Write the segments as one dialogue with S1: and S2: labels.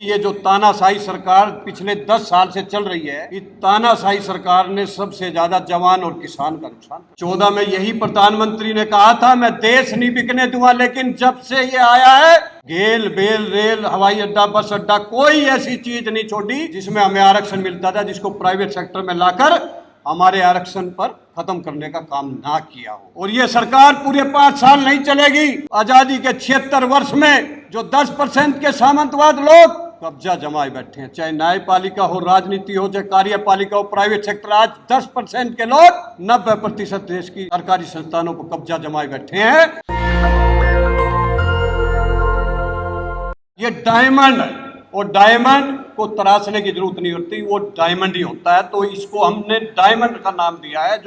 S1: ये जो तानाशाही सरकार पिछले 10 साल से चल रही है, इस तानाशाही सरकार ने सबसे ज्यादा जवान और किसान का नुकसान। 14 में यही प्रधानमंत्री ने कहा था, मैं देश नहीं बिकने दूंगा, लेकिन जब से ये आया है, गेल बेल रेल हवाई अड्डा बस अड्डा कोई ऐसी चीज नहीं छोड़ी जिसमें हमें आरक्षण मिलता था, जिसको प्राइवेट सेक्टर में लाकर हमारे आरक्षण पर खत्म करने का काम ना किया हो। और ये सरकार पूरे 5 साल नहीं चलेगी। आजादी के 76 वर्ष में जो 10% के सामंतवाद लोग कब्जा जमाए बैठे हैं, चाहे न्यायपालिका हो, राजनीति हो, चाहे कार्यपालिका हो, प्राइवेट सेक्टर, आज 10% के लोग 90% देश की सरकारी संस्थानों पर कब्जा जमाए बैठे हैं। ये डायमंड है, और डायमंड को तराशने की जरूरत नहीं होती, वो डायमंड ही होता है। तो इसको हमने डायमंड का नाम दिया है,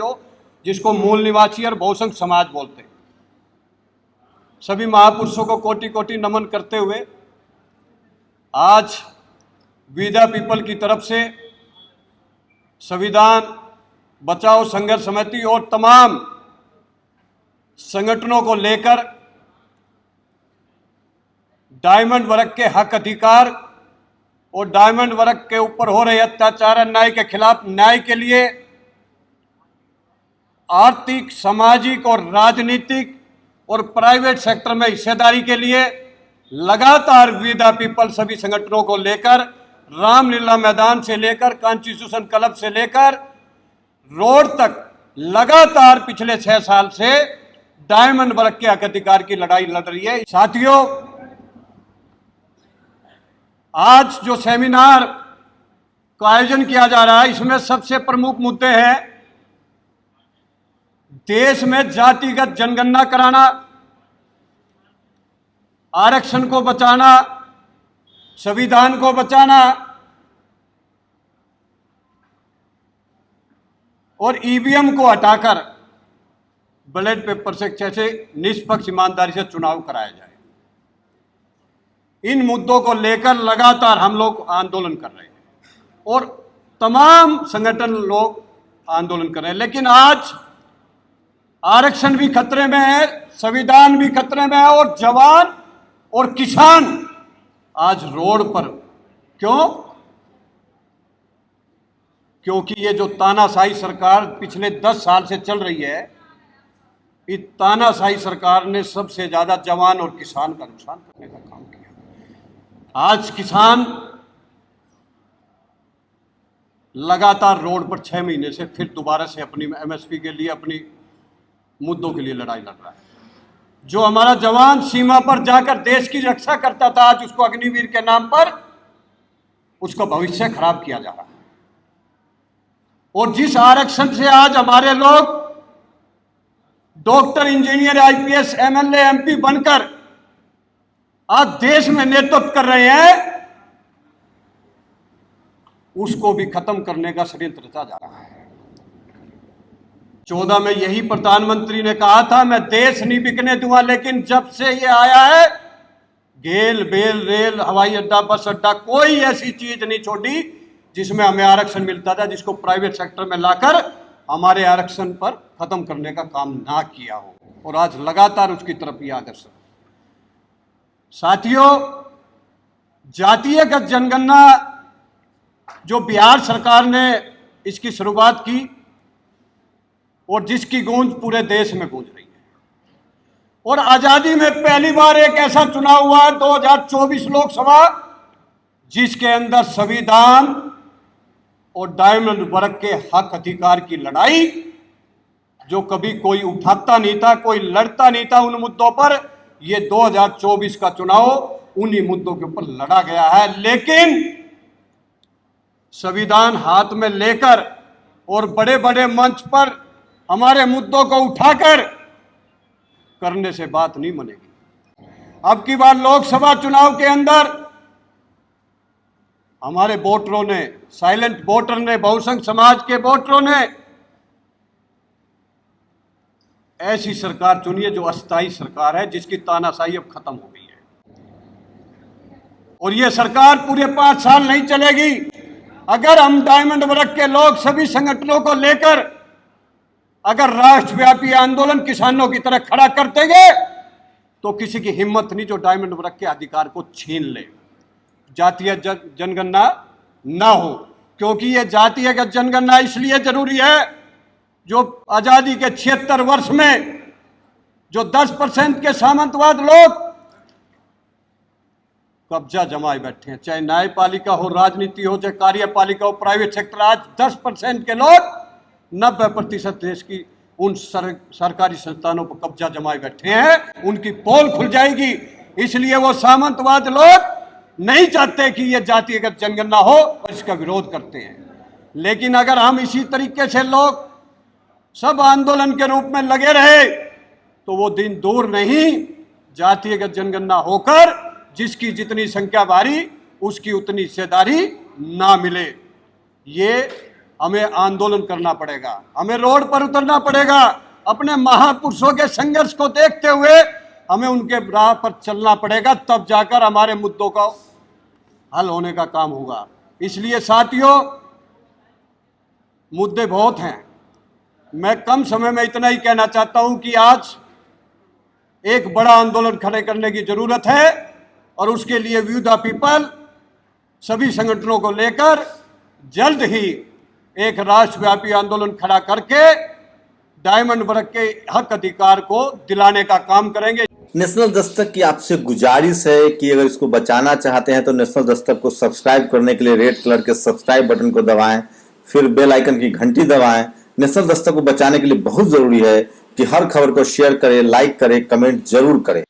S1: जिसको मूल निवासी और बहुसंख्य समाज बोलते हैं। सभी महापुरुषों को कोटि कोटि नमन करते हुए आज विदा पीपल की तरफ से संविधान बचाओ संघर्ष समिति और तमाम संगठनों को लेकर डायमंड वर्ग के हक अधिकार और डायमंड वर्ग के ऊपर हो रहे अत्याचार अन्याय के खिलाफ न्याय के लिए आर्थिक, सामाजिक और राजनीतिक और प्राइवेट सेक्टर में हिस्सेदारी के लिए लगातार विदा पीपल सभी संगठनों को लेकर रामलीला मैदान से लेकर कॉन्स्टिट्यूशन क्लब से लेकर रोड तक लगातार पिछले 6 साल से डायमंड वर्ग के हक अधिकार की लड़ाई लड़ रही है। साथियों, आज जो सेमिनार का आयोजन किया जा रहा है, इसमें सबसे प्रमुख मुद्दे हैं देश में जातिगत जनगणना कराना, आरक्षण को बचाना, संविधान को बचाना और ईवीएम को हटाकर बैलेट पेपर से कैसे निष्पक्ष ईमानदारी से चुनाव कराया जाए। इन मुद्दों को लेकर लगातार हम लोग आंदोलन कर रहे हैं और तमाम संगठन लोग आंदोलन कर रहे हैं। लेकिन आज आरक्षण भी खतरे में है, संविधान भी खतरे में है और जवान और किसान आज रोड पर। क्यों? क्योंकि ये जो तानाशाही सरकार पिछले 10 साल से चल रही है, इस तानाशाही सरकार ने सबसे ज्यादा जवान और किसान का नुकसान करने का काम किया। आज किसान लगातार रोड पर 6 महीने से फिर दोबारा से अपनी एमएसपी के लिए, अपनी मुद्दों के लिए लड़ाई लड़ रहा है। जो हमारा जवान सीमा पर जाकर देश की रक्षा करता था, आज उसको अग्निवीर के नाम पर उसका भविष्य खराब किया जा रहा है। और जिस आरक्षण से आज हमारे लोग doctor, engineer, IPS, MLA, MP बनकर आज देश में नेतृत्व कर रहे हैं, उसको भी खत्म करने का षड्यंत्र रचा जा रहा है। 14 में यही प्रधानमंत्री ने कहा था, मैं देश नहीं बिकने दूंगा, लेकिन जब से ये आया है, गेल बेल रेल हवाई अड्डा बस अड्डा कोई ऐसी चीज नहीं छोड़ी जिसमें हमें आरक्षण मिलता था, जिसको प्राइवेट सेक्टर में लाकर हमारे आरक्षण पर खत्म करने का काम ना किया हो। और आज लगातार उसकी तरफ ही अग्रसर। साथियों, जातीयगत जनगणना जो बिहार सरकार ने इसकी शुरुआत की और जिसकी गूंज पूरे देश में गूंज रही है, और आजादी में पहली बार एक ऐसा चुनाव हुआ 2024 लोकसभा, जिसके अंदर संविधान और डायमंड वर्ग के हक अधिकार की लड़ाई, जो कभी कोई उठाता नहीं था, कोई लड़ता नहीं था उन मुद्दों पर, ये 2024 का चुनाव उन्हीं मुद्दों के ऊपर लड़ा गया है। लेकिन संविधान हाथ में लेकर और बड़े बड़े मंच पर हमारे मुद्दों को उठाकर करने से बात नहीं बनेगी। अब की बार लोकसभा चुनाव के अंदर हमारे वोटरों ने, साइलेंट वोटर ने, बहुसंख्य समाज के वोटरों ने ऐसी सरकार चुनी है जो अस्थायी सरकार है, जिसकी तानाशाही अब खत्म हो गई है। और यह सरकार पूरे 5 साल नहीं चलेगी। अगर हम डायमंड वर्ग के लोग सभी संगठनों को लेकर अगर राष्ट्रव्यापी आंदोलन किसानों की तरह खड़ा कर देंगे, तो किसी की हिम्मत नहीं जो डायमंड वर्ग के अधिकार को छीन ले। जातीय जनगणना ना हो, क्योंकि ये जातीय जनगणना इसलिए जरूरी है, जो आजादी के 76 वर्ष में जो 10% के सामंतवाद लोग कब्जा जमाए बैठे हैं, चाहे न्यायपालिका हो, राजनीति हो, चाहे कार्यपालिका हो, प्राइवेट सेक्टर, आज 10% के लोग 90% देश की उन सरकारी संस्थानों पर कब्जा जमाए बैठे हैं। उनकी पोल खुल जाएगी, इसलिए वो सामंतवाद लोग नहीं चाहते कि ये जातिगत जनगणना हो और इसका विरोध करते हैं। लेकिन अगर हम इसी तरीके से लोग सब आंदोलन के रूप में लगे रहे तो वो दिन दूर नहीं, जातिगत जनगणना होकर जिसकी जितनी संख्या भारी उसकी उतनी हिस्सेदारी ना मिले। ये हमें आंदोलन करना पड़ेगा, हमें रोड पर उतरना पड़ेगा। अपने महापुरुषों के संघर्ष को देखते हुए हमें उनके राह पर चलना पड़ेगा, तब जाकर हमारे मुद्दों का हल होने का काम होगा। इसलिए साथियों, मुद्दे बहुत हैं, मैं कम समय में इतना ही कहना चाहता हूं कि आज एक बड़ा आंदोलन खड़े करने की जरूरत है और उसके लिए वी द पीपल सभी संगठनों को लेकर जल्द ही एक राष्ट्रव्यापी आंदोलन खड़ा करके डायमंड वर्ग के हक अधिकार को दिलाने का काम करेंगे।
S2: नेशनल दस्तक की आपसे गुजारिश है कि अगर इसको बचाना चाहते हैं तो नेशनल दस्तक को सब्सक्राइब करने के लिए रेड कलर के सब्सक्राइब बटन को दबाएं, फिर बेल आइकन की घंटी दबाएं। नेशनल दस्तक को बचाने के लिए बहुत जरूरी है कि हर खबर को शेयर करें, लाइक करें, कमेंट जरूर करें।